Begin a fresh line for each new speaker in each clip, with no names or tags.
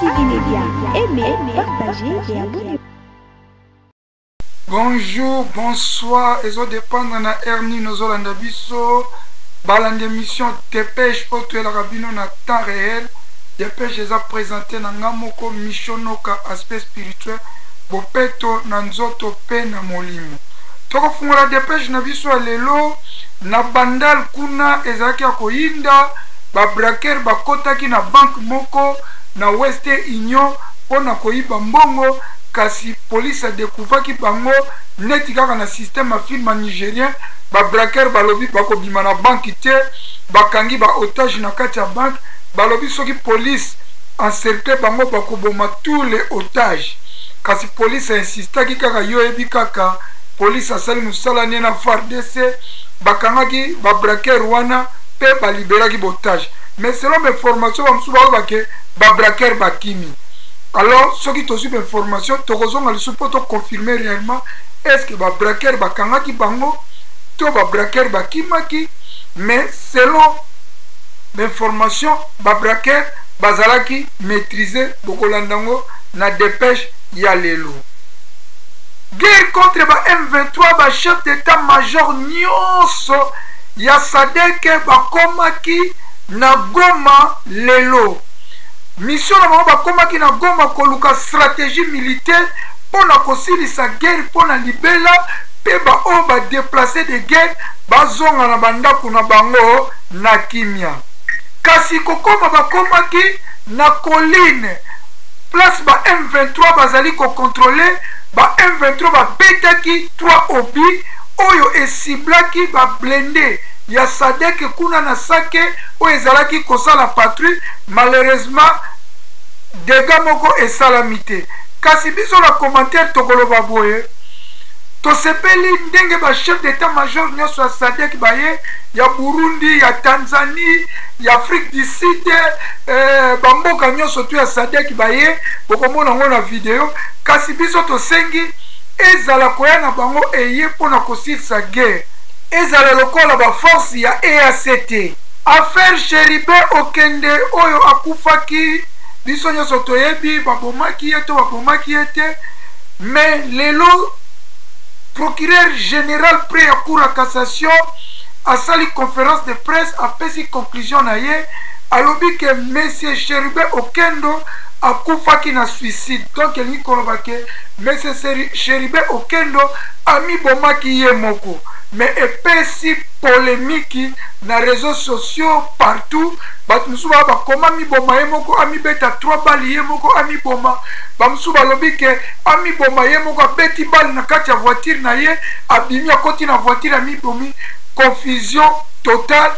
TV Média. Aimez, partagez et abonnez-vous.
Bonjour, bonsoir, et ça dépend de la hernie, nous allons biso, balan d'émission dépêche auto et la rabino na temps réel, dépêche les a présenté na ngamoko missionoka aspect spirituel, bopeto na nzoto pe na molimo. Toko fungola dépêche na biso lelo, na bandal kuna ezaki akoyinda, ba braker ba kotaki na bank moko, na Western Union, pona koyiba mbongo, kasi police a découvert ki bango neti kaka na système film nigérien ba braqueur balobi bako bima na banque te bakangi ba otage na kati ya banque balobi soki police encercler bango bako boma tous les otages kasi police a insisté ki kaka yo ebi kaka police asali musala ne na FARDC bakangaki ba braqueur wana pe ba liberaki ba otage mais selon mes formations ba musuba ba ke ba braqueur bakimi. Alors, ceux qui ont su l'information, tu as confirmer réellement est-ce que les braqueurs bakangaki bango, to ba braqueurs bakimaki, mais selon l'information, les braqueurs bazalaki maîtriser bokolandango na dépêche ya lelo. Guerre contre ba M23 ba chef d'état-major nyonso ya Sadek bakomaki na Goma lelo. Mission na bango bakomaki na Goma koluka stratégie militaire pona kosilisa guerre pona libela pe ba o ba déplacer de guerre bazonga na bandako na bango na kimia. Kasi kokoma bakomaki na colline place ba M23 bazali ko contrôler ba M23 ba betaki 3 obi oyo esiblaki ba blindé ya Sadek kuna na sake o ezalaki kosala patrouille malheureusement dégâts moko esalamité kasi biso na commentaire tokoloba boye tosepeli ndenge ba chef d'état-major nyonso ya Sadek baye ya Burundi ya Tanzanie ya Afrique du Sud bamboka nyonso tu ya Sadek baye bokomona ngo na video kasi biso tosengi ezala koya na bango eye pona kosilisa guerre ezala lokola ba force ya EACT. Affaire Cheribe Okende oyo akufaki biso nyonso toyebi babomaki ete mais lelo procureur général près ya cour à cassation asali conférence de presse apesi conclusion na ye alobi ke monsieur Cheribe Okendo akufaki na suicide donc elingi koloba ke monsieur Cheribe Okendo ami bomaki ye moko mais epesi polémique na réseaux sociaux partout bat musuba ba koma mi boma ye moko ami beta 3 bali ye moko ami boma ba musuba lobi ke ami boma ye moko beti bali na kati ya voiture na ye abimi akoti na voiture ami bomi confusion totale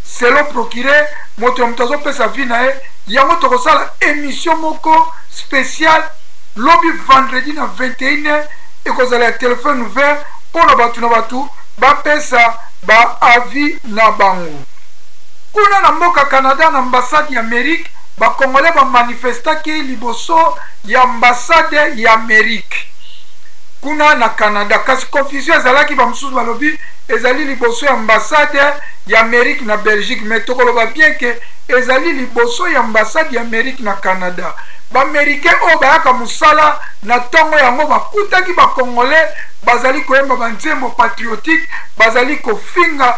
selon procureur moto mtazo pesa vie na ye yango tokosala émission moko spéciale lobby vendredi na 21h et kozala téléphone ouvert pour na batu ba pesa ba avis na bango. Kuna na mboka Canada na ambassade ya Amérique ba congolais ba manifestaki liboso ya ambassade ya Amérique. Kuna na Canada kasi confusion ezalaki ba mususu balobi ezali liboso ya ambassade ya Amérique na Belgique mais tokoloba bien que ezali liboso ya ambassade ya Amérique na Canada. Ba américain o bayaka musala na tongo yango bakutaki ba congolais bazali koyemba banzembo patriotique bazali kofinga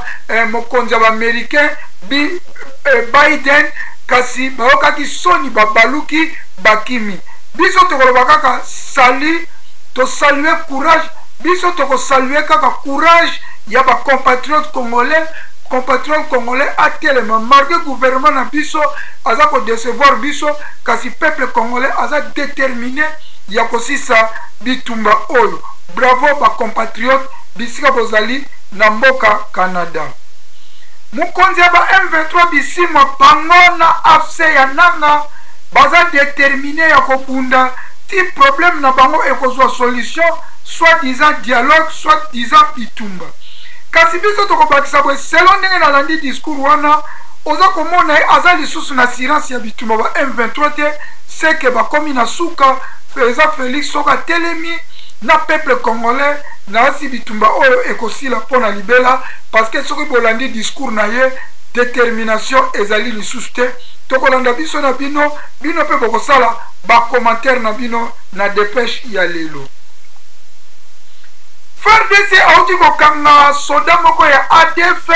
mokonzi ya baaméricain Biden kasi bayokaki soni babaluki bakimi biso tokoloba kaka sali tosalue courage biso tokosalue kaka courage ya bacompatriote congolais atelema malgré gouvernement na biso aza kodecevoir biso kasi peuple congolais aza déterminé ya kosisa bitumba oyo. Bravo ba compatriotes bisika bozali na mboka Canada. Mukonzi ba M23 bisimo pango na AFC ya nanga baza déterminé ya kobunda ti problème na bango ekozwa solution soit disant dialogue soit disant bitumba. Kasi biso tokobakisa bo selon ndenge na landi discours wana oza komona aza lisusu na silence ya bitumba ba M23 te c'est que ba komi na suka Président Félix soka telemi na peuple congolais na si bitumba oyo ekosila pona libela parce que soki bolandi discours na ye détermination ezali lisusu te tokolanda biso na bino mpe bokosala bacommentaire na bino na dépêche ya lelo. FARDC auti kokanga soda moko ya ADF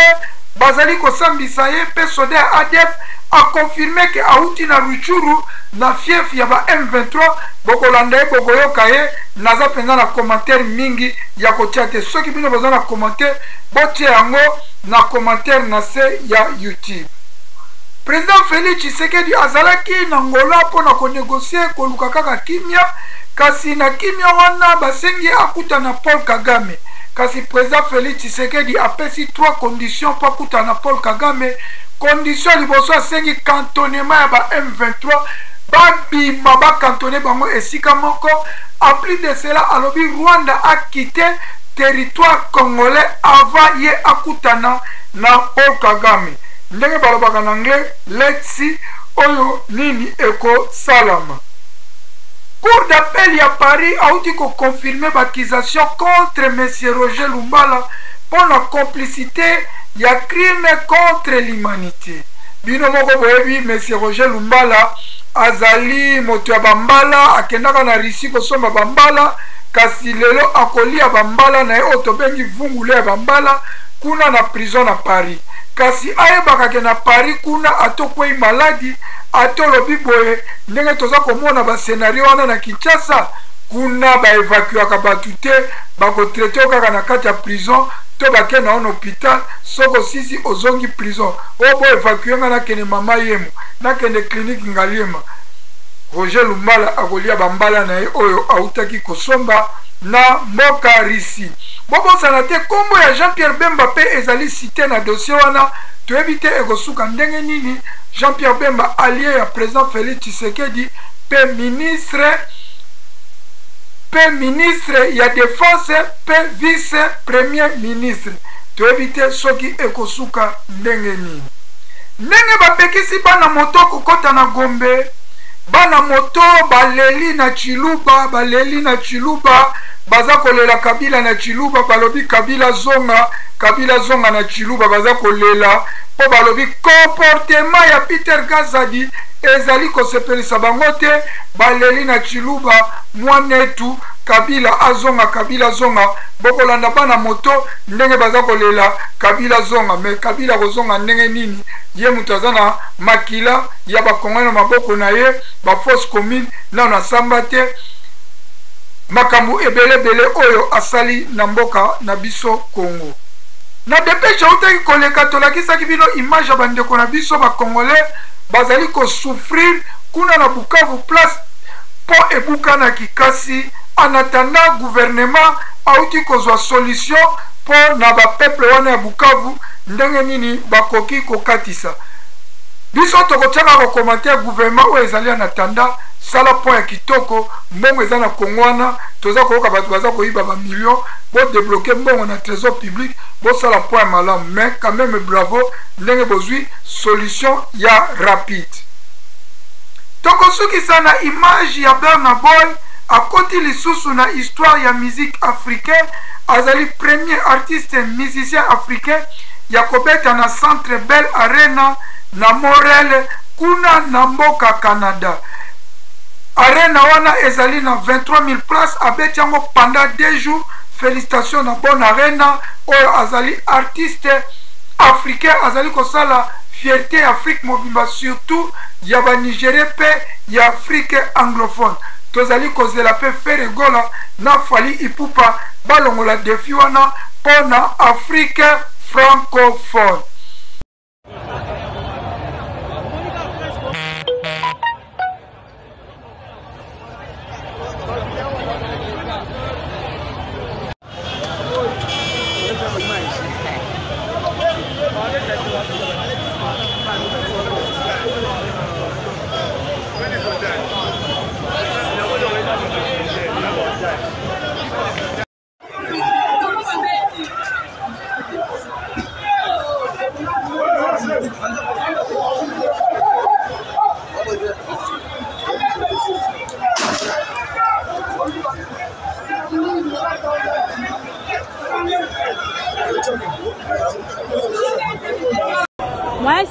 bazali kosambisa ye mpe soda ya ADF a confirmé que auti na Ruchuru na fief ya ba M23 bokolanda ye bokoyoka ye naza penza na commentaire mingi ya kotia te soki bino baza na commentaire botia yango na commentaire na se ya YouTube. Président Félix Tshisekedi azalaki na Ngola mpona konegosie koluka kaka kimia kasi na kimia wana basengi akuta na Paul Kagame kasi président Félix Tshisekedi apesi 3 conditions pour akuta na Paul Kagame. Condition liboso asengi cantonnement ya ba M23 babima bacantonne bango esika moko. En plus de cela alobi Rwanda a quitté territoire congolais avant ye akutana na Paul Kagame. Ndenge balobaka na anglais let's see oyo nini eko salama. Cour d'appel ya Paris a outi ko confirmer l'accusation contre M. Roger Lumbala pour la complicité ya crime contre l'humanité. Bino moko boyebi M. Roger Lumbala azali moto ya bambala akendaka na Russie kosomba bambala kasi lelo akolia bambala na ye otobengi vungule ya bambala kuna na prison na Paris. Kasi ayebaka ke na Paris kuna atokwei maladi atolobi boye ndenge toza komona ba scenario wana na Kinshasa kuna ba evacuaka batu te bakotraite okaka na kati ya prison to bake na ono hôpital soko sisi ozongi prison obo evacue nga na kene mama yemo na kene clinique ngaliema. Roger Lumbala akolia bambala na ye oyo autaki kosomba na mboka Russie. Bobosana te kombo ya Jean-Pierre Bemba pe ezali cité na dossier wana toyebi te ekosuka ndenge nini. Jean-Pierre Bemba allié ya président Félix Tshisekedi pe ministre ya défense pe vice premier ministre toyebi te soki ekosuka ndenge nini. Ndenge bapekisi bana moto kokota na Gombe bana moto baleli na Chiluba baza kolela Kabila na Chiluba balobi Kabila zonga na Chiluba baza kolela po balobi comportement ya Peter Gazadi ezali kosepelisa bango te baleli na Chiluba mwanetu Kabila zonga bokolanda bana moto ndenge baza kolela Kabila zonga me Kabila kozonga ndenge nini ye mutu aza na makila ya bakongole na maboko na ye ba force commune na samba te makambu ebele oyo asali na mboka na biso Congo. Na dépêche utaki koleka tolakisaki bino image ya bandeko na biso ba congolais bazali ko souffrir kuna na Bukavu place po ebuka na kikasi en attendant gouvernement auti kozwa solution po na ba peuple wana ya Bukavu ndenge nini bakoki kokatisa. Biso tokotiaka ko commentaire gouvernement oyo ezali en attendant sala point ya kitoko mbongo eza na Kongo wana toza koyoka bato baza koyiba ba million bo débloquer mbongo na trésor public bo sala point malamu mais quand même bravo ndenge bozwi solution ya rapide. Tokosukisa na image ya Burna Boy akoti lisusu na histoire ya musique africaine azali premier artiste musicien africain ya kobeta na Centre Bell Arena na Montréal kuna na mboka Canada. Arena wana ezali na 23 000 places abeti yango pendant 2 jours. Félicitations na bonne arena oyo azali artiste africain azali kosala fierté Afrique mobimba surtout ya ba Nigeria pe ya Afrique anglophone. Tozali kozela pe faire gola na Fally Ipupa balongola défi wana pona Afrique francophone.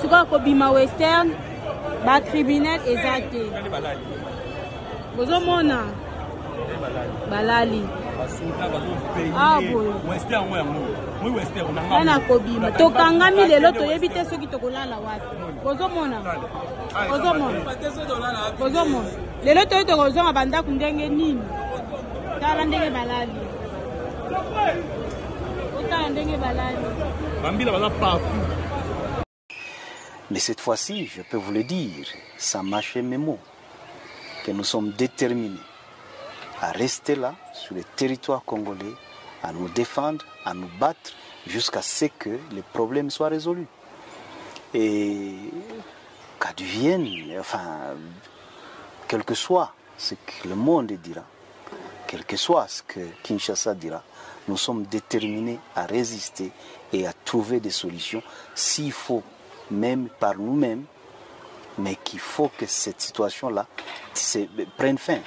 tout cas kobima western ba criminel exacté bozomona balali ah boy western ana kobima tokangami lelo toyebi te soki tokolala wapi bozomona lelo toyo tokozonga bandako ndenge nini tala ndenge balali otala ndenge balali bambila baza partout.
Mais cette fois-ci, je peux vous le dire, sans mâcher mes mots, que nous sommes déterminés à rester là, sur le territoire congolais, à nous défendre, à nous battre, jusqu'à ce que les problèmes soient résolus. Et qu'advienne, enfin, quel que soit ce que le monde dira, quel que soit ce que Kinshasa dira, nous sommes déterminés à résister et à trouver des solutions, s'il faut même par nous-mêmes, mais qu'il faut que cette situation-là prenne fin.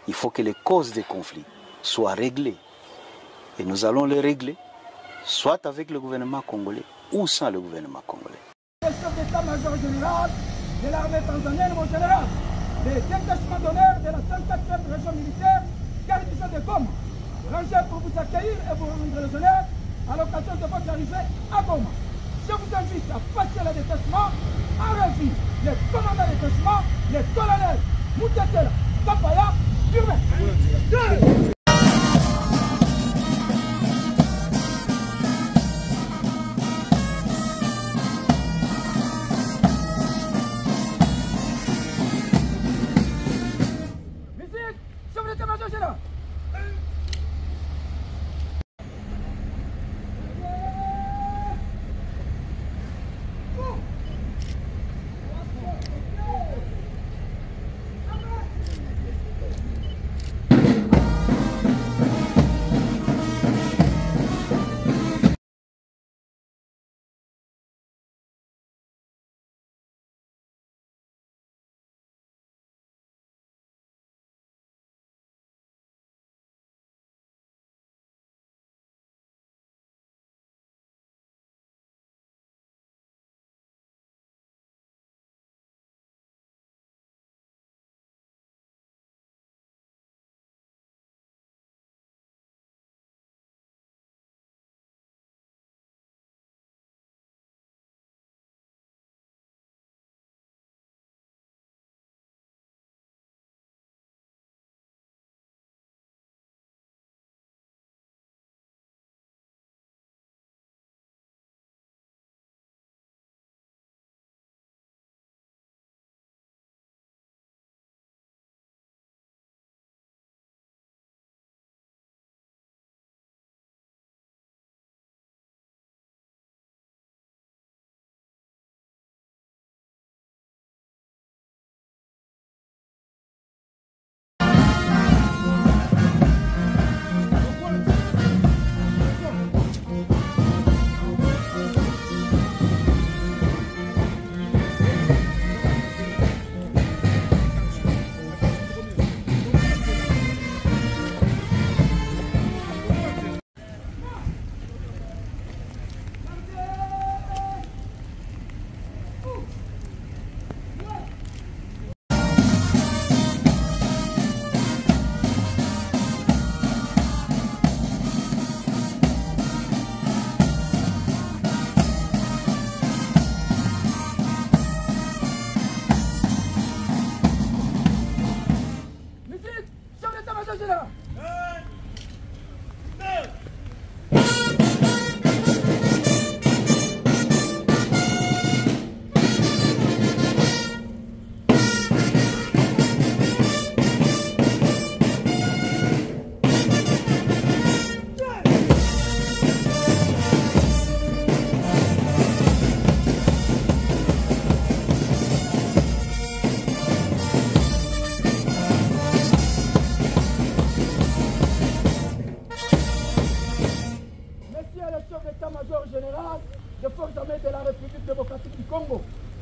Il faut que les causes des conflits soient réglées. Et nous allons les régler, soit avec le gouvernement congolais ou sans le gouvernement congolais.
Le chef d'état-major général de l'armée tanzanienne, mon général, le détachement d'honneur de la 34e région militaire, garnison de Goma, rangé pour vous accueillir et vous rendre les honneurs à l'occasion de votre arrivée à Goma. Je vous invite à passer le détachement en revue. Le commandant de détachement, le colonel Moutetela Kapaya Durbe. Musique, chef d'état-major général.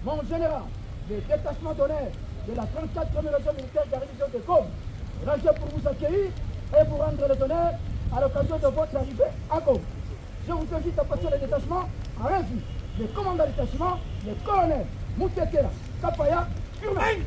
Mon général, le détachement d'honneur de la 34e région militaire de la région de Goma, rangé pour vous accueillir et vous rendre les honneurs à l'occasion de votre arrivée à Goma. Je vous invite à passer le détachement en revue. Le commandant du détachement, le colonel Moutetela Kapaya Firmin.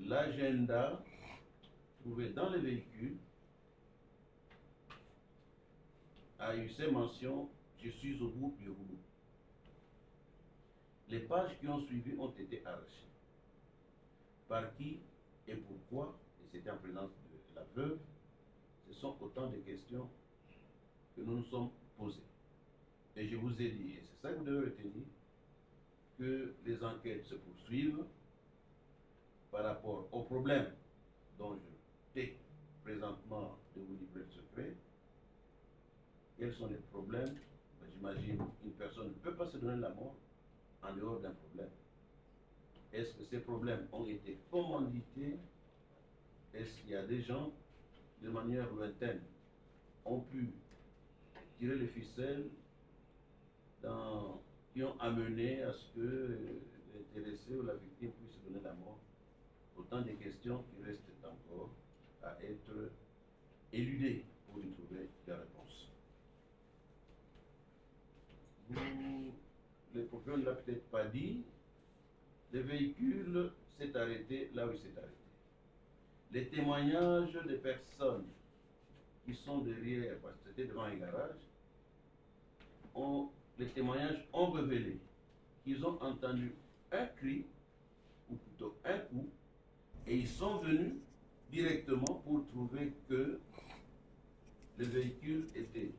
L'agenda trouvé dans le véhicule a eu ces mentions « Je suis au bout du rouleau ». Les pages qui ont suivi ont été arrachées. Par qui et pourquoi, et c'était en présence de la veuve, ce sont autant de questions que nous nous sommes posées. Et je vous ai dit, et c'est ça que vous devez retenir, que les enquêtes se poursuivent par rapport aux problèmes dont je tais présentement de vous livrer le secret. Quels sont les problèmes? J'imagine qu'une personne ne peut pas se donner la mort en dehors d'un problème. Est-ce que ces problèmes ont été commandités? Est-ce qu'il y a des gens, de manière lointaine, ont pu tirer les ficelles qui ont amené à ce que l'intéressé ou la victime puisse se donner la mort? Autant de questions qui restent encore à être éludées pour y trouver la réponse. Le procureur ne l'a peut-être pas dit, le véhicule s'est arrêté là où il s'est arrêté. Les témoignages des personnes qui sont derrière, parce que c'était devant un garage, les témoignages ont révélé qu'ils ont entendu un cri, ou plutôt un coup, et ils sont venus directement pour trouver que le véhicule était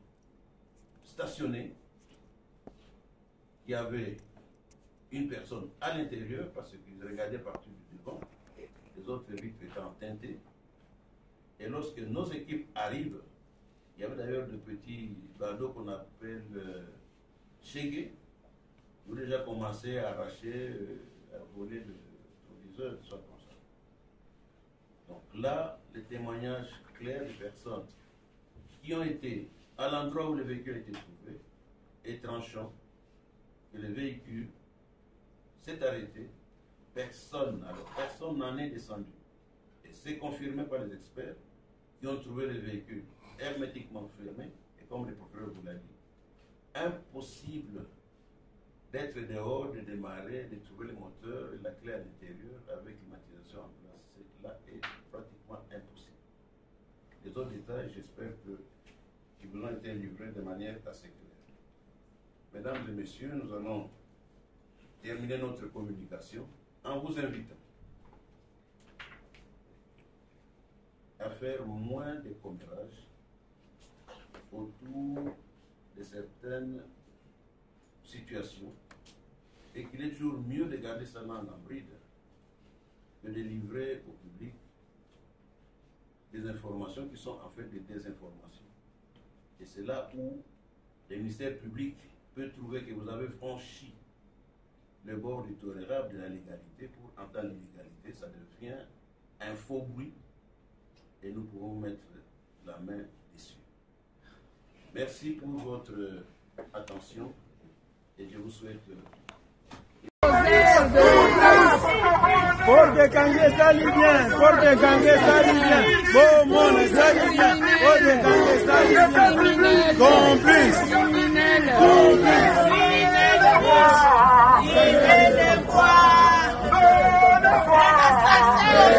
stationné, qu'il y avait une personne à l'intérieur, parce qu'ils regardaient partout du devant, les autres vitres étant teintées. Et lorsque nos équipes arrivent, il y avait d'ailleurs de petits bandeaux qu'on appelle chégués, qui ont déjà commencé à arracher, à voler le proviseur, tout ça comme ça. Donc là, les témoignages clairs des personnes qui ont été à l'endroit où le véhicule a été trouvé est tranchant que le véhicule s'est arrêté, personne n'en est descendu. Et c'est confirmé par les experts qui ont trouvé le véhicule hermétiquement fermé, et comme le procureur vous l'a dit, impossible d'être dehors, de démarrer, de trouver le moteur et la clé à l'intérieur avec climatisation en place. Cela est pratiquement impossible. Les autres détails, j'espère qu'ils vous ont été livrés de manière assez claire. Mesdames et messieurs, nous allons terminer notre communication en vous invitant à faire moins de commérages autour de certaines situations et qu'il est toujours mieux de garder sa langue en bride que de livrer au public des informations qui sont en fait des désinformations. Et c'est là où le ministère public peut trouver que vous avez franchi le bord du tolérable de la légalité pour entendre l'illégalité. Ça devient un faux bruit et nous pourrons mettre la main dessus. Merci pour votre attention et je vous souhaite...
Porque canje sali bien, porque canje sali bien, bon monde sali bien, porque canje sali bien, complice,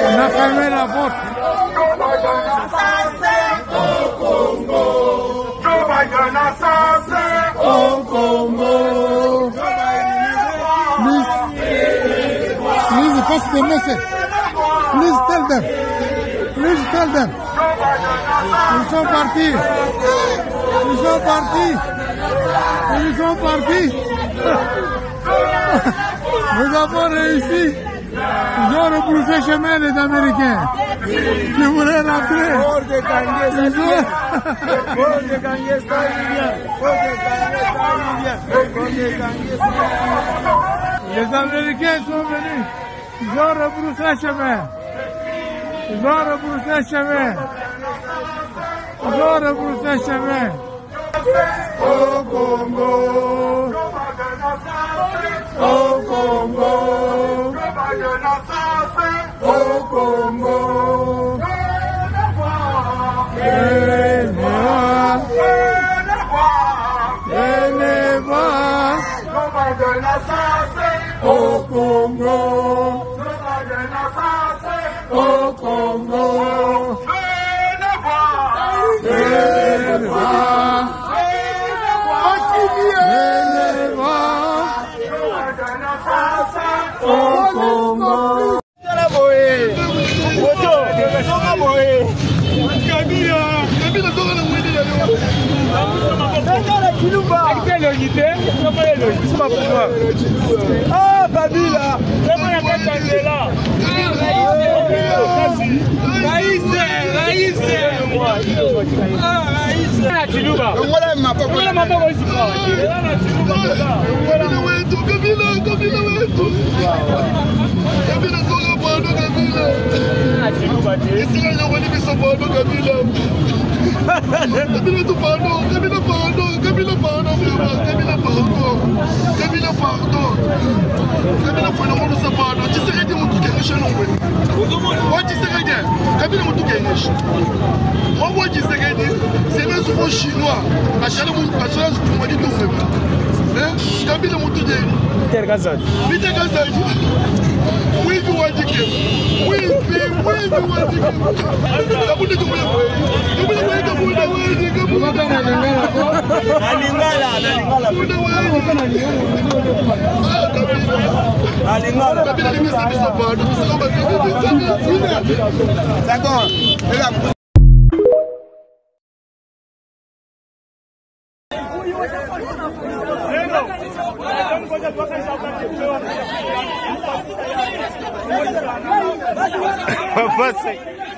on a fermé la porte. Au Congo, please pass the message. Please tell them. Please tell them. Ils sont partis. Ils sont partis. Ils sont partis. Nous avons réussi. Ils ont rebroussé chemin les Américains. Qui voulaient rentrer. Les Américains sont venus. Ils ont rebroussé chemin. Ils ont rebroussé chemin. Ils ont rebroussé chemin. Au Congo. Au Congo. Au Congo. Au Congo. Au Congo.
Ah, Babila!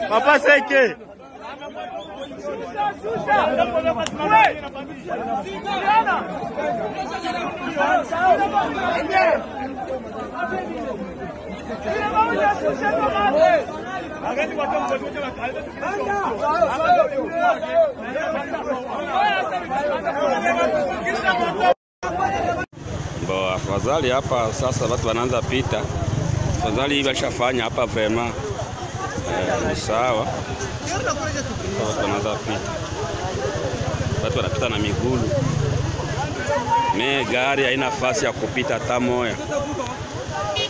Papa Seke. Bo, afadhali hapa sasa watu wanaanza pita. Afadhali hivi alishafanya hapa vema. Ni sawa. Watu wanaanza pita. Watu wanapita na miguu. Gari haina nafasi ya kupita hata moja.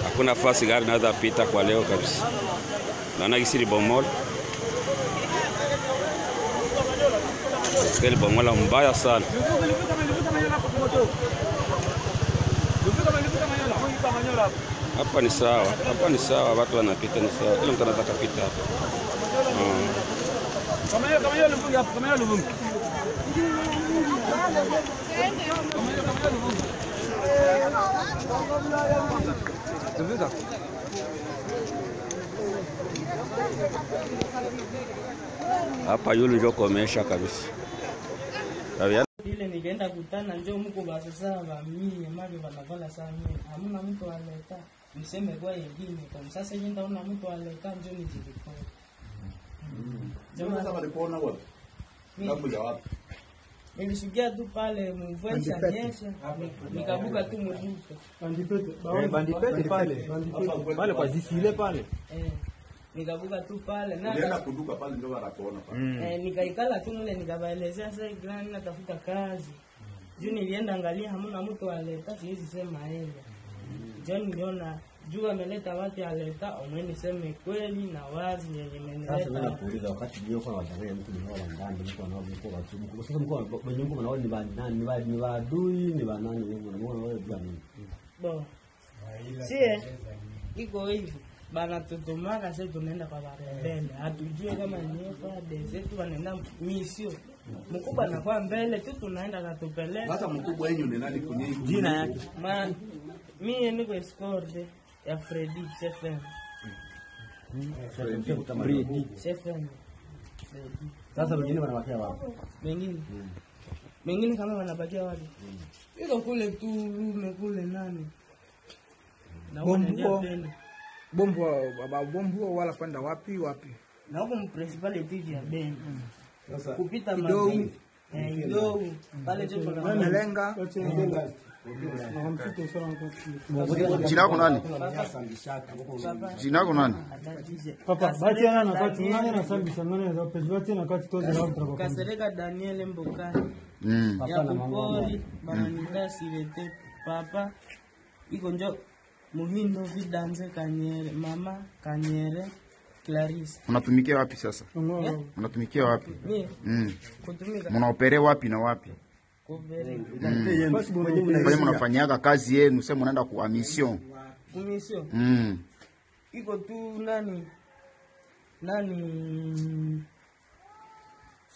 Hakuna nafasi gari inaweza pita kwa leo kabisa. Naona kisiri bomola. Skeli bomola mbaya sana. Hapa ni sawa. Hapa ni sawa, watu wanapita ni sawa. Kila mtu anataka kupita hapa. Hapa yule ndio komesha kabisa.
Ile nikaenda kutana njoo mko basi sawa mimi mali wanavala sana mimi. Hamna mtu aleta. Mseme kwa yengine kwa sasa yeye ndaona mtu aleta njoo nijikipona.
Sasa walipona wapi? Kabla ya wapi?
Nilishukia tu pale mvua nyesha. Nikabuka tu mduka.
Bandipete pale. Pale kwa zisile pale.
Nikabuka tu pale na
nenda kuduka pale ndio wanakuona pale.
Nikaikala tu mule nikabaelezea sasa gani natafuta kazi. Juu nilienda angalia hamna mtu aleta siwezi sema yeye. John niliona juu ameleta watu aleta omweni sema kweli na wazi yenye imenileta.
Sasa mimi nakuuliza wakati ndio kwa Watanzania mtu ni wao ndani mko nao mko watu mko sasa mko wenye mko nao ni nani ni waadui ni wanani wengi unaona wewe bwana.
Bo. Sie iko hivi. Bana tutumaka sasa tunaenda kwa barabara. Hatujui kama ni kwa dezetu wanaenda misio. Mkubwa anakuwa mbele tu tunaenda katupeleka.
Sasa mkubwa wenu ni nani kwenye
jina yake? Mimi niko escort ya Freddy CFM. CFM.
Sasa wengine wanabakia wapi?
Wengine kama wanabakia wapi? Iko kule tu rume kule nani? Na
bombo wala kwenda wapi?
Na huko municipality ya Beni. Sasa kupita Mazingi. Ndio pale jopo na
Malenga.
Jina lako nani? Jina lako nani?
Papa, bati ana na kati nani na sambi sangane za pesi bati na kati tozi na mtrako.
Kasereka Daniel Mbokani. Ya kupoli bananika silete papa. Iko njo Muhindo Vidanze Kanyere, mama Kanyere Clarisse.
Unatumikia wapi sasa? Unatumikia wapi?
Kutumika.
Mnaopere wapi na wapi? Kwa mnafanyaga kazi yenu, sema mnaenda kwa mission.
Mission. Iko tu nani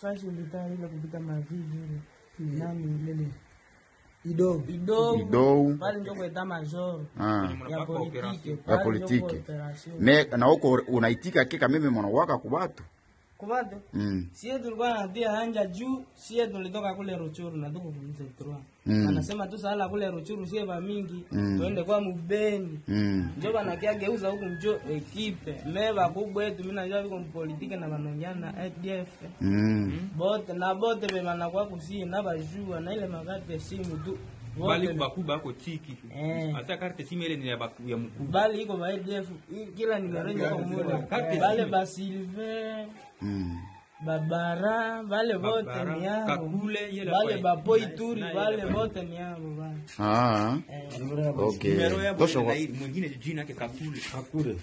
fashi nditari ile kupita mavivi ile. Nani lele? Ido. Pale ndio kwa dama major.
Ya politiki. Me na huko unaitika kika mimi mwanawaka kubatu.
Kubatu? Sisi tulikuwa na dia hanja juu, sisi tulitoka kule Ruchuru na tuko kumze troa. Anasema tu sala kule Ruchuru sie ba mingi, tuende kwa Mubeni. Ndio banakia geuza huko mjo ekipe. Meba kubwa yetu mimi najua viko politiki na banonyana ADF. Bote be manakuwa kusi na bajua na ile magati simu tu.
Bali kubakuba ko tiki. Hata karte simu ile ni ya mkuu.
Bali iko ba ADF kila nimerenja kwa mmoja. Bale ba Silver. Babara vale vote ni yao.
Kakule
vale bapoi turi vale vote ni yao bana.
Okay.
Tosho mwingine jina yake Kakule.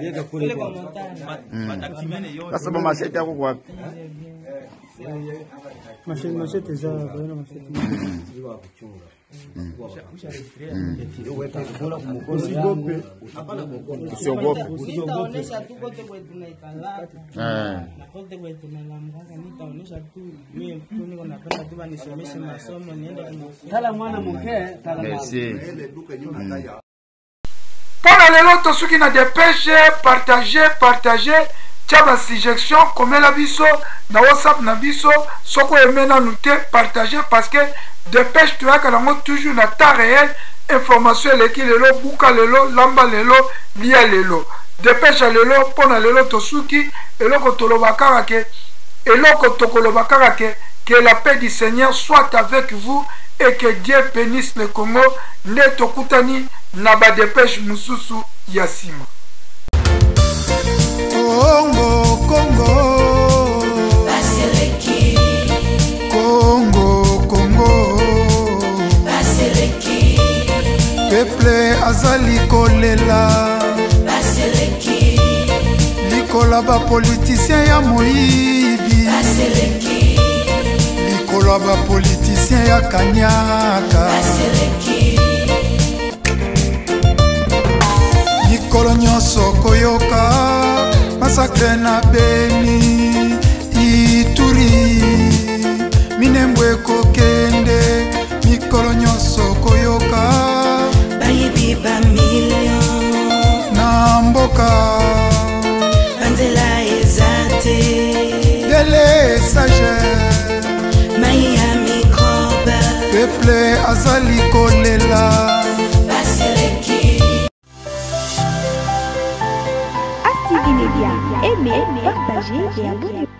Yeye Kakule kwa montana.
Mataximene yote.
Sasa mama seti yako kwa wapi?
Mashete za bwana mashete.
Ziwa kuchunga.
Usiogope.
Nitaonesha tu kote kwetu tunaikala. Na kote kwetu tunalamka nitaonesha tu mimi tu niko napenda tu banisomeshe masomo niende kwa
Kala mwana mke, kala
merci.
Pona lelo tosuki na dépêche partager Tchaba suggestion comme la biso na WhatsApp na biso soko emena noter partager parce que dépêche tu as toujours na temps réel information leki lelo buka lelo lamba lelo lia lelo dépêche lelo pona lelo tosuki eloko tolobaka ke eloko tokolobaka ke que la paix du Seigneur soit avec vous et que Dieu bénisse le Congo neto kutani na ba dépêche mususu yasima.
Congo
Baseleki
Congo
Baseleki
Peuple azali kolela
Baseleki
likola ba politicien ya moyibi
Baseleki
likola ba politicien ya kanyaka
Baseleki
likolo nyonso koyoka masakre na Beni Ituri minembwe kokende mikolo nyonso koyoka
bayibi ba million
na mboka
banzela ezate
dele sage
mai ya microbe
peuple azali kolela
Baseleki
Active Media, aimez, partagez et abonnez-vous.